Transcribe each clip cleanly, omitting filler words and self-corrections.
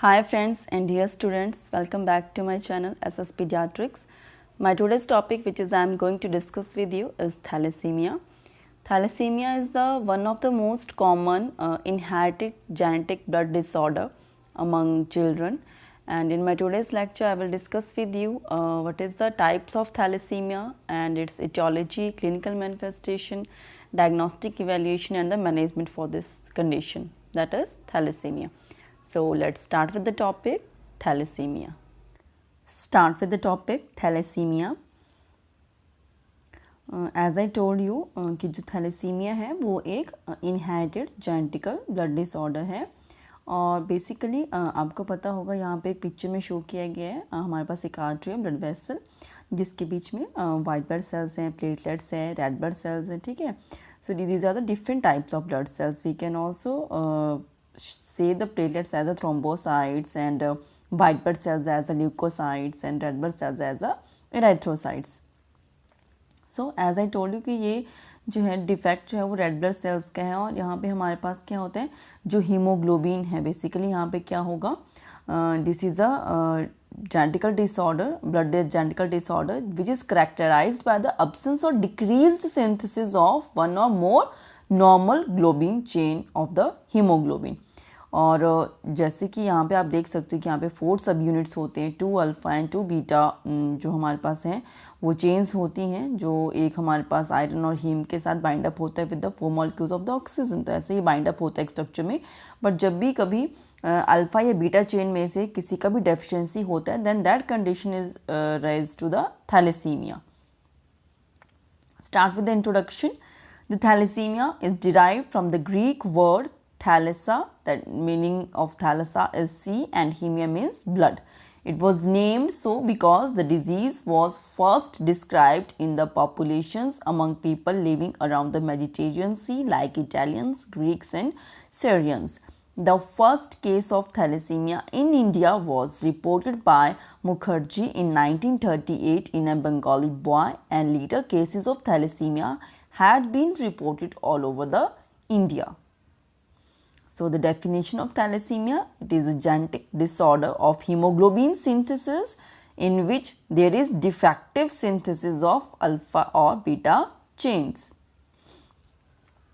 Hi friends and dear students, welcome back to my channel SS Pediatrics. My today's topic which I am going to discuss with you is thalassemia. Thalassemia is one of the most common inherited genetic blood disorder among children, and in my today's lecture I will discuss with you what is the types of thalassemia and its etiology, clinical manifestation, diagnostic evaluation and the management for this condition, that is thalassemia. So, let us start with the topic thalassemia. Start with the topic thalassemia. As I told you कि जो thalassemia है वो एक inherited genetical blood disorder है और basically आपको पता होगा यहाँ पे एक पिक्चर में शो किया गया है हमारे पास एक आर्टरी है, ब्लड वेसल, जिसके बीच में वाइट ब्लड सेल्स हैं, प्लेटलेट्स हैं, रेड ब्लड सेल्स हैं, ठीक है. So these are the different types of blood cells. We can also say the platelets as a thrombocytes and white blood cells as a leukocytes and red blood cells as a erythrocytes. So as I told you कि ये जो है defect जो है वो red blood sales का है और यहाँ पे हमारे पास क्या होता है जो हीमोग्लोबिन है. बेसिकली यहाँ पे क्या होगा, this is a genetical disorder, blood genetical disorder which is characterized by the absence or decreased synthesis of one or more normal globin chain of the hemoglobin. और जैसे कि यहाँ पे आप देख सकते हो कि यहाँ पे 4 सब यूनिट्स होते हैं, 2 अल्फ़ा एंड 2 बीटा जो हमारे पास हैं वो चेन्स होती हैं, जो एक हमारे पास आयरन और हीम के साथ बाइंड अप होता है with the 4 molecules of the oxygen. तो ऐसे ही बाइंड अप होता है एक स्ट्रक्चर में. बट जब भी कभी अल्फ़ा या बीटा चेन में से किसी का भी डेफिशिएंसी होता है then that condition is rise to the thalassemia. Start with the introduction. The thalassemia is derived from the Greek word thalassa, that meaning of thalassa is sea and hemia means blood. It was named so because the disease was first described in the populations among people living around the Mediterranean Sea like Italians, Greeks and Syrians. The first case of thalassemia in India was reported by Mukherjee in 1938 in a Bengali boy, and later cases of thalassemia had been reported all over the India. So the definition of thalassemia, it is a genetic disorder of hemoglobin synthesis in which there is defective synthesis of alpha or beta chains.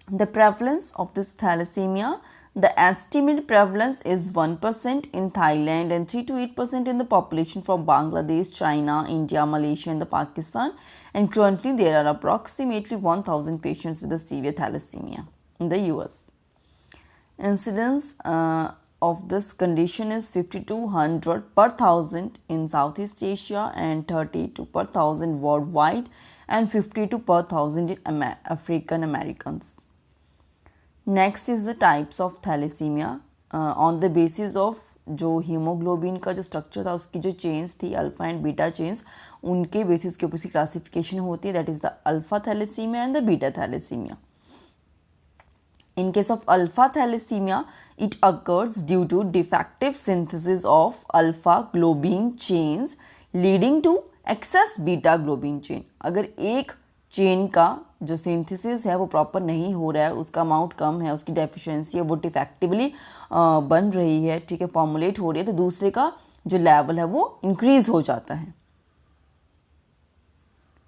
The prevalence of this thalassemia, the estimated prevalence is 1% in Thailand and 3 to 8% in the population from Bangladesh, China, India, Malaysia and the Pakistan, and currently there are approximately 1000 patients with the severe thalassemia in the US. Incidence of this condition is 5200 per thousand in Southeast Asia and 32 per thousand worldwide and 52 per thousand in African Americans. Next is the types of thalassemia. On the basis of जो haemoglobin का जो structure था उसकी जो chains थी alpha and beta chains, उनके basis के ऊपर इसकी क्लासिफिकेशन होती है, that is the alpha thalassemia and the beta thalassemia. In case of alpha thalassemia, it occurs due to defective synthesis of alpha globin chains leading to excess beta globin chain. अगर एक chain का जो synthesis है वो proper नहीं हो रहा है, उसका अमाउंट कम है, उसकी डेफिशिएंसी है, वो डिफेक्टिवली बन रही है, ठीक है, फॉर्मुलेट हो रही है, तो दूसरे का जो लेवल है वो इंक्रीज हो जाता है.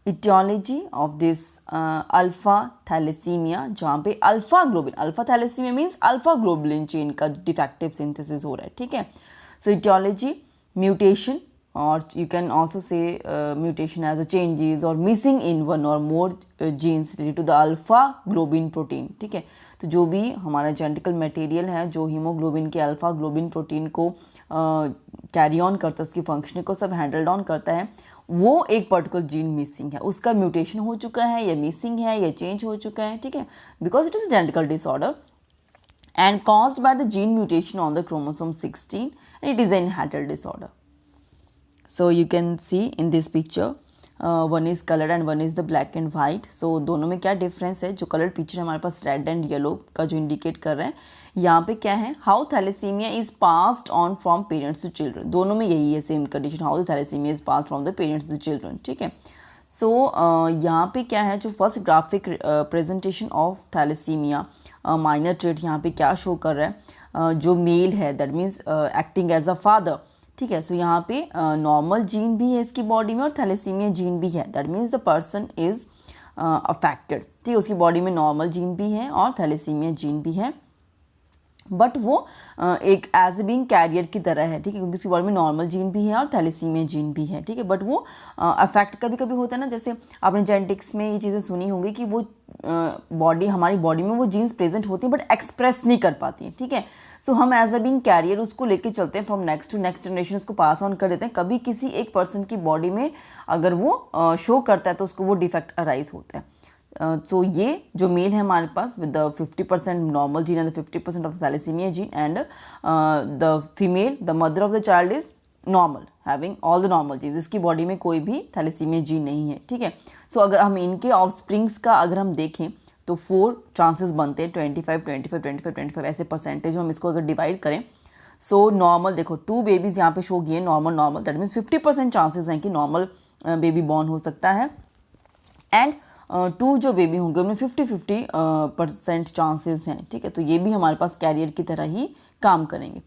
etiology of this alpha thalassemia, जहाँ पे alpha globin, alpha thalassemia means alpha globulin chain का डिफेक्टिव सिंथेसिस हो रहा है, ठीक है. सो etiology, म्यूटेशन, और you can also say mutation as a changes और मिसिंग इन वन और more genes related to the alpha globin protein, ठीक है. तो जो भी हमारा जेनेटिकल मटेरियल है जो हीमोग्लोबिन के अल्फा ग्लोबिन प्रोटीन को कैरी ऑन करता है, उसकी फंक्शनिंग को सब हैंडल डाउन करता है, वो एक पर्टिकुलर जीन मिसिंग है, उसका म्यूटेशन हो चुका है या मिसिंग है या चेंज हो चुका है, ठीक है, because it is genetical disorder and caused by the gene mutation on the chromosome 16, and it is an inherited disorder. So you can see in this picture, one is colored and one is the black and white. So दोनों में क्या difference है, जो coloured picture हमारे पास red and yellow का जो indicate कर रहे हैं, यहाँ पे क्या है, how thalassemia is passed on from parents to children. दोनों में यही है same condition, how the thalassemia is passed from the parents to the children, ठीक है. सो यहाँ पे क्या है, जो first graphic presentation of thalassemia minor trait यहाँ पे क्या शो कर रहा है, जो मेल है that means acting as a father, ठीक है। सो यहाँ पे नॉर्मल जीन भी है इसकी बॉडी में और थैलेसीमिया जीन भी है, that means the person is affected, ठीक है। उसकी बॉडी में नॉर्मल जीन भी है और थैलेसीमिया जीन भी है, बट वो एक एज ए बीइंग कैरियर की तरह है, ठीक है, क्योंकि उसकी बॉडी में नॉर्मल जीन भी है और थैलेसीमिया जीन भी है, ठीक है। बट वो अफेक्ट कभी कभी होता है ना, जैसे आपने जेनेटिक्स में ये चीज़ें सुनी होंगी कि वो हमारी बॉडी में वो जीन्स प्रेजेंट होती हैं बट एक्सप्रेस नहीं कर पाती हैं, ठीक है। सो हम एज अ बीइंग कैरियर उसको लेके चलते हैं, from next to next generation उसको पास ऑन कर देते हैं। कभी किसी एक पर्सन की बॉडी में अगर वो शो करता है तो उसको वो डिफेक्ट अराइज होता है। सो ये जो मेल है हमारे पास with the 50% normal gene and 50% of the thalassemia gene, and the female the mother of the child is normal having all the normal genes, इसकी बॉडी में कोई भी थैलेसीमिया जीन नहीं है, ठीक है। सो अगर हम इनके ऑफस्प्रिंग्स का अगर हम देखें तो 4 चांसेस बनते हैं, 25 25 25 25 ऐसे परसेंटेज हम इसको अगर डिवाइड करें। सो नॉर्मल देखो 2 बेबीज़ यहाँ पे शो किए नॉर्मल, दैट मीन्स 50% चांसेस हैं कि नॉर्मल बेबी बॉर्न हो सकता है, एंड 2 जो बेबी होंगे उनमें 50-50% चांसेस हैं, ठीक है। तो ये भी हमारे पास कैरियर की तरह ही काम करेंगे।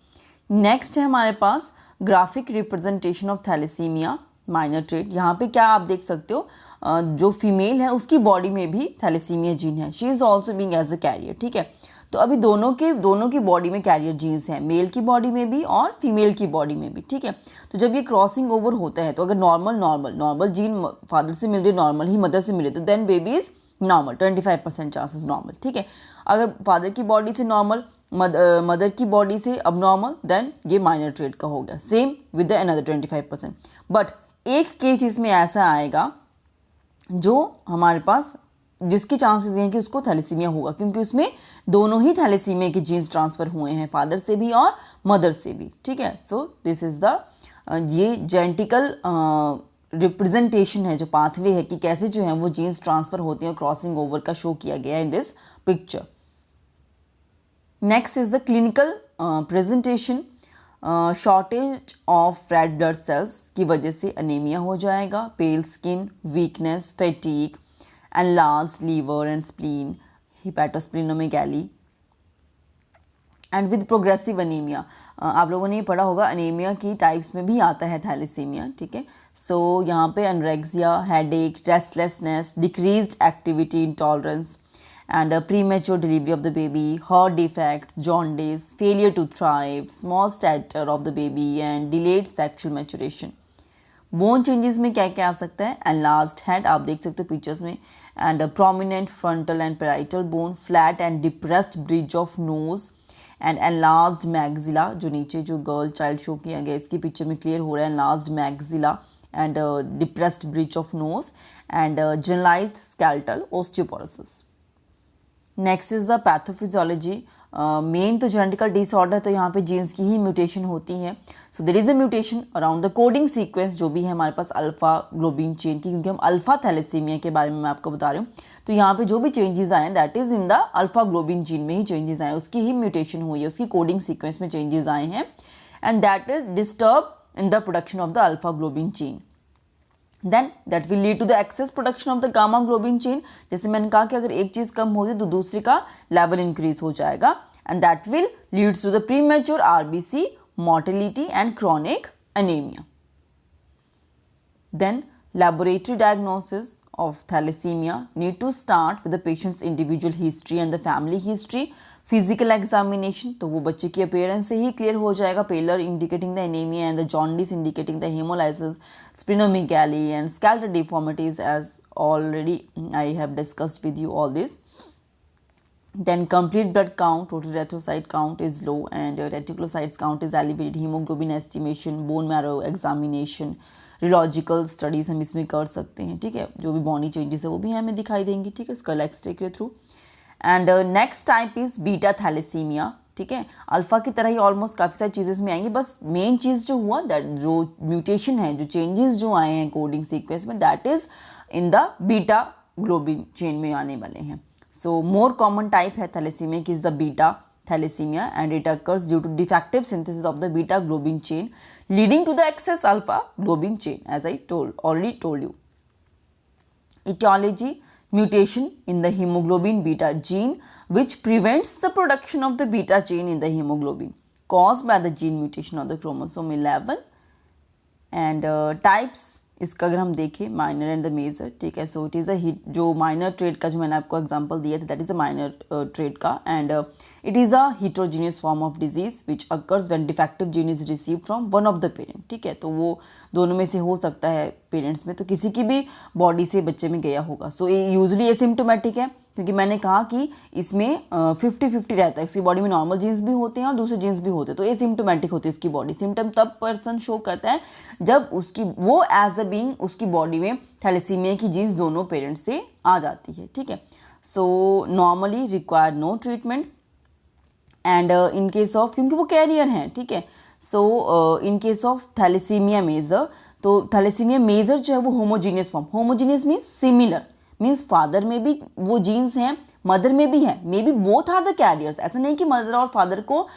नेक्स्ट है हमारे पास graphic representation of thalassemia minor trait. यहाँ पे क्या आप देख सकते हो, जो फीमेल है उसकी बॉडी में भी थैलेसीमिया जीन है, she is also being as a carrier, ठीक है। तो अभी दोनों की बॉडी में कैरियर जीन्स हैं, मेल की बॉडी में भी और फीमेल की बॉडी में भी, ठीक है। तो जब ये क्रॉसिंग ओवर होता है तो अगर नॉर्मल जीन फादर से मिल रही, नॉर्मल ही मदर से मिले, तो then baby is normal, 25% chances normal, ठीक है। अगर फादर की बॉडी से नॉर्मल, मदर की बॉडी से अब नॉर्मल, देन ये माइनर ट्रेट का हो गया, same with the another 25%। But एक केस इसमें ऐसा आएगा जो हमारे पास जिसके चांसेस ये हैं कि उसको थैलेसीमिया होगा, क्योंकि उसमें दोनों ही थैलेसीमिया के जीन्स ट्रांसफ़र हुए हैं, फादर से भी और मदर से भी, ठीक है। सो दिस इज़ द ये जेनेटिकल रिप्रेजेंटेशन है, जो पाथवे है कि कैसे जो है वो जीन्स ट्रांसफ़र होती हैं और क्रॉसिंग ओवर का शो किया गया in this picture. Next is the clinical presentation. Shortage of red blood sales की वजह से अनेमिया हो जाएगा, पेल skin, weakness, fatigue, enlarged liver and spleen, hepatosplenomegaly, and with progressive anaemia. आप लोगों ने ये पढ़ा होगा अनीमिया की टाइप्स में भी आता है थैलेसीमिया, ठीक है। सो यहाँ पे anorexia, headache, restlessness, decreased activity intolerance, and premature delivery of the baby, heart defects, jaundice, failure to thrive, small stature of the baby and delayed sexual maturation. Bone changes में क्या क्या आ सकता है, enlarged head, आप देख सकते हो pictures में, and prominent frontal and parietal bone, flat and depressed bridge of nose, and enlarged maxilla, जो नीचे जो गर्ल चाइल्ड शो किया गया इसकी पिक्चर में क्लियर हो रहा है, enlarged maxilla and depressed bridge of nose, and generalised skeletal osteoporosis. Next is the pathophysiology. Main तो जेनेटिकल डिसऑर्डर, तो यहाँ पे जीन्स की ही म्यूटेशन होती है। So there is a mutation around the coding sequence जो भी है हमारे पास अल्फा ग्लोबिन चेन की, क्योंकि हम अल्फा थैलेसीमिया के बारे में मैं आपको बता रही हूँ। तो यहाँ पे जो भी चेंजेस आए हैं that is in the alpha globin gene में ही चेंजेस आए, उसकी ही म्यूटेशन हुई है, उसकी कोडिंग सीक्वेंस में चेंजेस आए हैं, and that is disturb in the production of the alpha globin chain. Then that will lead to the excess production of the gamma globin chain. जैसे मैंने कहा कि अगर एक चीज़ कम हो जाए तो दूसरे का लेवल इंक्रीज हो जाएगा, and that will leads to the premature RBC, mortality and chronic anaemia. Then laboratory diagnosis of thalassemia need to start with the patient's individual history and the family history. Physical examination, तो वो बच्चे की appearance से ही clear हो जाएगा, pallor indicating the anemia and the jaundice indicating the hemolysis, splenomegaly and skeletal deformities, as already I have discussed with you all this. Then complete blood count, total erythrocyte count is low and reticulocytes count is elevated, hemoglobin estimation, bone marrow examination, radiological studies हम इसमें कर सकते हैं, ठीक है। जो भी body changes है वो भी हमें दिखाई देंगे, ठीक है। इसका let's take you through. And next type is beta thalassemia, ठीक है। अल्फ़ा की तरह ही ऑलमोस्ट काफ़ी सारी चीज़ें में आएंगी, बस मेन चीज़ जो हुआ दैट जो म्यूटेशन है, जो चेंजेस जो आए हैं कोडिंग सीक्वेंस में, that is in the beta globin chain में आने वाले हैं। सो मोर कॉमन टाइप है थैलेसीमिया की is the beta thalassemia, and it occurs due to defective synthesis of the beta globin chain leading to the excess alpha globin chain, as I already told you. Etiology, mutation in the hemoglobin beta gene which prevents the production of the beta chain in the hemoglobin caused by the gene mutation of the chromosome 11 and types इसका अगर हम देखें minor and the major, ठीक है. So it is जो minor trait का जो मैंने आपको एग्जांपल दिया था that is a minor trait का and it is a heterogeneous form of disease which occurs when defective gene is receive from one of the parent, ठीक है. तो वो दोनों में से हो सकता है पेरेंट्स में, तो किसी की भी बॉडी से बच्चे में गया होगा. सो ये यूजली एसिम्प्टोमेटिक है क्योंकि मैंने कहा कि इसमें 50-50 रहता है, उसकी बॉडी में नॉर्मल जीन्स भी होते हैं और दूसरे जीन्स भी होते हैं, तो एसिम्प्टोमेटिक होती है इसकी बॉडी. सिम्टम तब पर्सन शो करता है जब उसकी वो एज अ बीइंग उसकी बॉडी में थैलेसीमिया की जीन्स दोनों पेरेंट्स से आ जाती है, ठीक है. So normally require no treatment and in case of, क्योंकि वो कैरियर हैं, ठीक है. So in case of thalassemia major, तो थैलेसीमिया मेजर जो है वो homogeneous form, homogeneous means similar, means father में भी वो जीन्स हैं, मदर में भी है, may be both are the carriers. ऐसा नहीं कि मदर और फादर को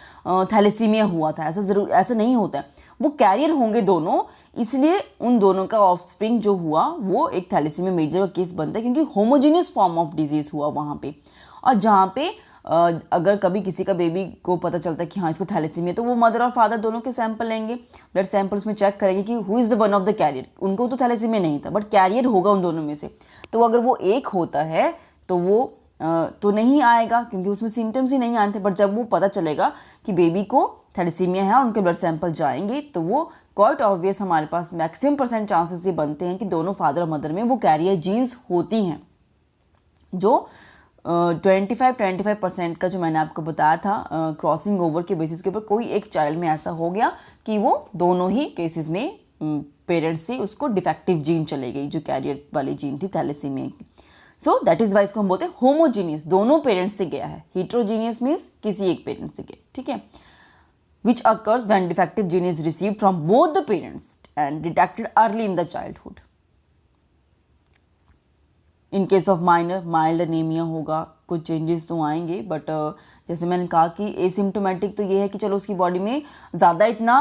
थैलेसीमिया हुआ था, ऐसा नहीं होता है, वो कैरियर होंगे दोनों, इसलिए उन दोनों का ऑफस्प्रिंग जो हुआ वो एक थैलेसीमिया मेजर का केस बनता है क्योंकि होमोजीनियस फॉर्म ऑफ डिजीज हुआ वहाँ पे. और जहाँ पे अगर कभी किसी का बेबी को पता चलता है कि हाँ इसको थैलेसीमिया, तो वो मदर और फादर दोनों के सैंपल लेंगे, ब्लड सैंपल्स में चेक करेंगे कि who is the one of the carrier. उनको तो थैलेसीमिया नहीं था बट कैरियर होगा उन दोनों में से, तो अगर वो एक होता है तो वो तो नहीं आएगा क्योंकि उसमें सिम्टम्स ही नहीं आते. बट जब वो पता चलेगा कि बेबी को थैलेसीमिया है और उनके ब्लड सैंपल जाएंगे तो वो क्वाइट ऑब्वियस हमारे पास मैक्सिमम % चांसेस ये बनते हैं कि दोनों फादर और मदर में वो कैरियर जीन्स होती हैं. जो 25% का जो मैंने आपको बताया था क्रॉसिंग ओवर के बेसिस के ऊपर कोई एक चाइल्ड में ऐसा हो गया कि वो दोनों ही केसेस में पेरेंट्स से उसको डिफेक्टिव जीन चले गई जो कैरियर वाली जीन थी थैलेसीमिया की. सो दैट इज वाई इसको हम बोलते हैं होमोजीनियस, दोनों पेरेंट्स से गया है. हिट्रोजीनियस मीन्स किसी एक पेरेंट्स से गया, ठीक है. which occurs when defective gene is received from both the parents and detected early in the childhood. In case of minor mild anaemia होगा, कुछ चेंजेस तो आएंगे बट जैसे मैंने कहा कि एसिम्प्टोमेटिक तो ये है कि चलो उसकी बॉडी में ज़्यादा इतना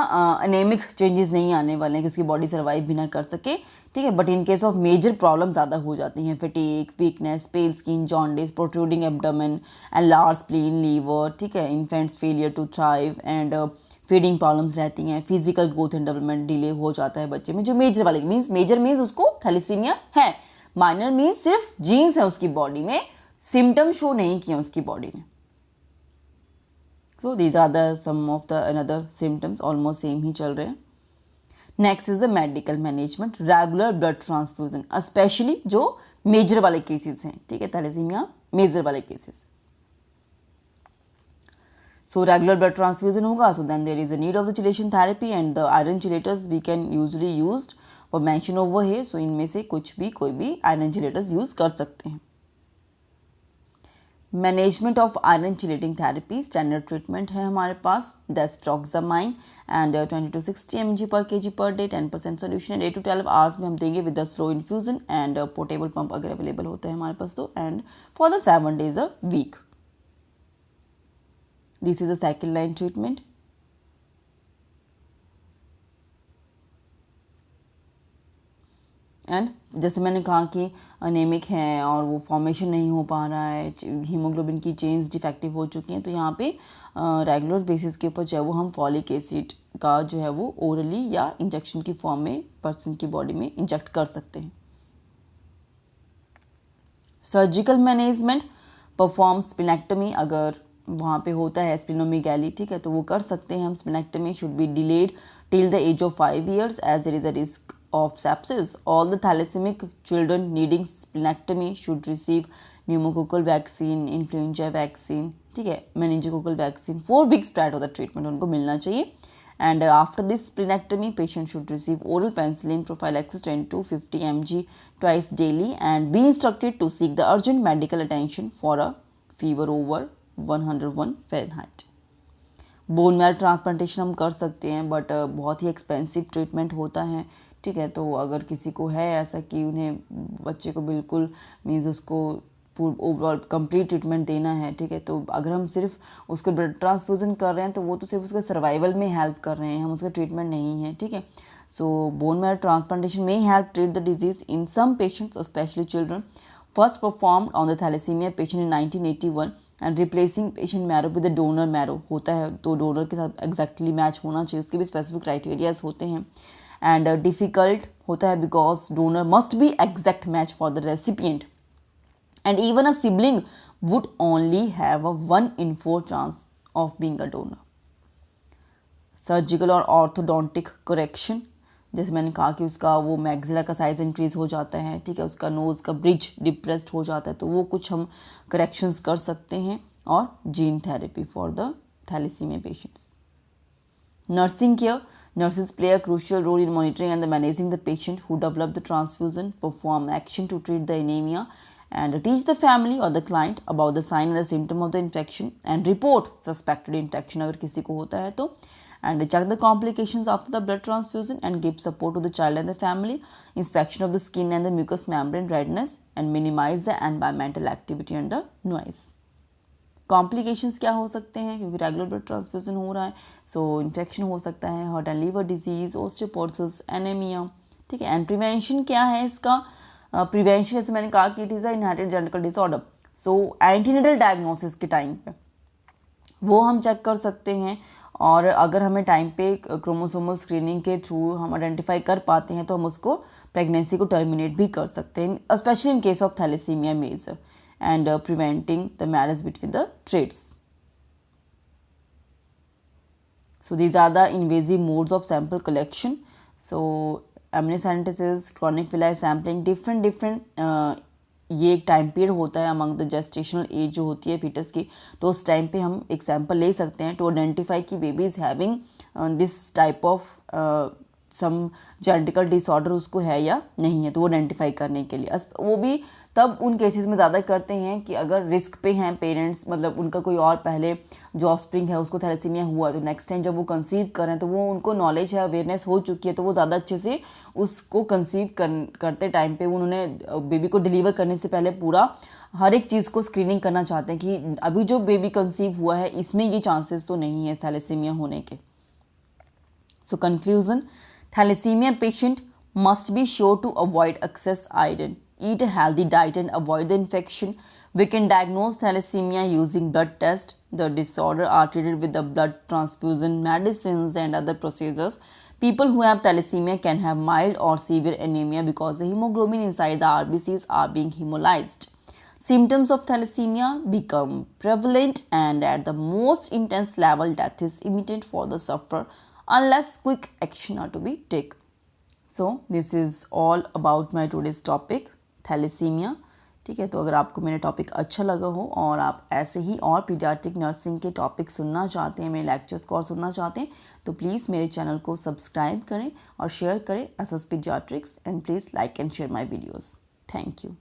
अनेमिक चेंजेस नहीं आने वाले हैं कि उसकी बॉडी सर्वाइव भी ना कर सके, ठीक है. But in case of major problem ज़्यादा हो जाती हैं, fatigue, weakness, pale skin, jaundice, protruding abdomen and large spleen, liver, ठीक है. Infants failure to thrive and feeding problems रहती हैं. Physical growth and development delay हो जाता है बच्चे में, जो मेजर वाले मीन्स मेजर मीन्स उसको थैलेसीमिया है, माइनर मीन्स सिर्फ जीन्स है उसकी बॉडी में, सिम्टम शो नहीं किए उसकी बॉडी में. So these are the some of the another symptoms, almost same ही चल रहे हैं. Next is the medical management, regular blood transfusion, specially जो मेजर वाले केसेस हैं, ठीक है, थैलेसीमिया मेजर वाले cases. So regular blood transfusion होगा, so then there is a need of the chelation therapy and the iron chelators we can usually used और mention over है. सो इनमें से कुछ भी कोई भी आयरन चिलेटर्स यूज कर सकते हैं. Management of iron chelating therapy, standard treatment है हमारे पास डेस्ट्रोक्सामाइन एंड 20 to 60 mg पर kg पर डे, 10% सोल्यूशन 8 to 12 आवर्स में हम देंगे with the slow infusion and portable pump अगर अवेलेबल होता है हमारे पास तो, and for the 7 days a week. This is the second line treatment. And जैसे मैंने कहा कि अनेमिक है और वो फॉर्मेशन नहीं हो पा रहा है, हीमोग्लोबिन की चेन्स डिफेक्टिव हो चुकी हैं, तो यहाँ पे रेगुलर बेसिस के ऊपर जो है वो हम फॉलिक एसिड का जो है वो ओरली या इंजेक्शन की फॉर्म में पर्सन की बॉडी में इंजेक्ट कर सकते हैं. सर्जिकल मैनेजमेंट, परफॉर्म स्पिनेक्टमी, अगर वहाँ पे होता है स्प्लिनोमेगाली, ठीक है, तो वो कर सकते हैं हम. Splenectomy should be delayed till the age of 5 years as there is a risk of sepsis. All the thalassemic children needing splenectomy should receive pneumococcal vaccine, influenza vaccine, ठीक है, meningococcal vaccine 4 weeks prior to the treatment उनको मिलना चाहिए. And after this splenectomy, patient should receive oral penicillin prophylaxis 10 to 50 mg twice daily and be instructed to seek the urgent medical attention for a fever over 101 Fahrenheit. Bone marrow transplantation हम कर सकते हैं but बहुत ही expensive treatment होता है, ठीक है. तो अगर किसी को है ऐसा कि उन्हें बच्चे को बिल्कुल मीन्स उसको ओवरऑल कंप्लीट ट्रीटमेंट देना है, ठीक है, तो अगर हम सिर्फ उसको ब्लड ट्रांसफ्यूजन कर रहे हैं तो वो तो सिर्फ उसके सर्वाइवल में हेल्प कर रहे हैं, हम उसका ट्रीटमेंट नहीं है, ठीक है. सो बोन मैरो ट्रांसप्लांटेशन में help treat the disease in some patients specially children first performed on the thalassemia patient in 1981 and replacing patient marrow with the donor marrow होता है, तो डोनर के साथ एग्जैक्टली मैच होना चाहिए, उसके भी स्पेसिफिक क्राइटेरियाज होते हैं. एंड डिफ़िकल्ट होता है because donor must be exact match for the recipient, and even a sibling would only have a 1 in 4 chance of being a donor. Surgical और ऑर्थोडोंटिक करेक्शन, जैसे मैंने कहा कि उसका वो मैग्जिला का साइज इंक्रीज हो जाता है, ठीक है, उसका नोज़ का ब्रिज डिप्रेस्ड हो जाता है, तो वो कुछ हम करेक्शंस कर सकते हैं. और gene therapy for the thalassemia patients. Nursing care. Nurses play a crucial role in monitoring and managing the patient who develop the transfusion, perform action to treat the anemia, and teach the family or the client about the sign and the symptom of the infection and report suspected infection अगर किसी को होता है तो, and check the complications after the blood transfusion and give support to the child and the family, inspection of the skin and the mucous membrane redness, and minimize the environmental activity and the noise. Complications क्या हो सकते हैं, क्योंकि regular blood transfusion हो रहा है, सो infection हो सकता है, heart and liver disease, osteoporosis, anaemia, ठीक है. एंड प्रिवेंशन क्या है इसका, प्रिवेंशन जैसे मैंने कहा कि it is a inherited genetical disorder, so antenatal diagnosis के टाइम पे वो हम चेक कर सकते हैं, और अगर हमें टाइम पे क्रोमोसोमल स्क्रीनिंग के थ्रू हम आइडेंटिफाई कर पाते हैं तो हम उसको प्रेगनेंसी को टर्मिनेट भी कर सकते हैं, specially in case of thalassemia major, and preventing the marriage between the traits. So these are the invasive modes of sample collection. So amniocentesis, chronic villi sampling, different ये एक टाइम पीरियड होता है among the gestational age जो होती है foetus की, तो उस टाइम पे हम एक सैम्पल ले सकते हैं टू आइडेंटिफाई कि baby is having this type of some genetical disorder उसको है या नहीं है, तो वो आइडेंटिफाई करने के लिए. वो भी तब उन केसेस में ज़्यादा करते हैं कि अगर रिस्क पे हैं पेरेंट्स, मतलब उनका कोई और पहले जो ऑफस्प्रिंग है उसको थैलेसीमिया हुआ, तो नेक्स्ट टाइम जब वो कंसीव करें तो वो उनको नॉलेज है, अवेयरनेस हो चुकी है, तो वो ज़्यादा अच्छे से उसको कंसीव करते टाइम पे उन्होंने बेबी को डिलीवर करने से पहले पूरा हर एक चीज़ को स्क्रीनिंग करना चाहते हैं कि अभी जो बेबी कंसीव हुआ है इसमें ये चांसेस तो नहीं है थैलेसीमिया होने के. So conclusion, Thalassemia patient must be sure to avoid excess iron, eat a healthy diet and avoid the infection. We can diagnose thalassemia using blood test. The disorder are treated with the blood transfusion, medicines and other procedures. People who have thalassemia can have mild or severe anemia because the hemoglobin inside the RBCs are being hemolyzed. Symptoms of thalassemia become prevalent and at the most intense level death is imminent for the sufferer unless quick action are to be taken. So this is all about my today's topic, thalassemia. ठीक है, तो अगर आपको मेरा topic अच्छा लगा हो और आप ऐसे ही और पीडियाट्रिक नर्सिंग के टॉपिक सुनना चाहते हैं, मेरे लेक्चर्स को और सुनना चाहते हैं, तो प्लीज़ मेरे चैनल को सब्सक्राइब करें और शेयर करें SS paediatrics, and please like and share my videos. Thank you.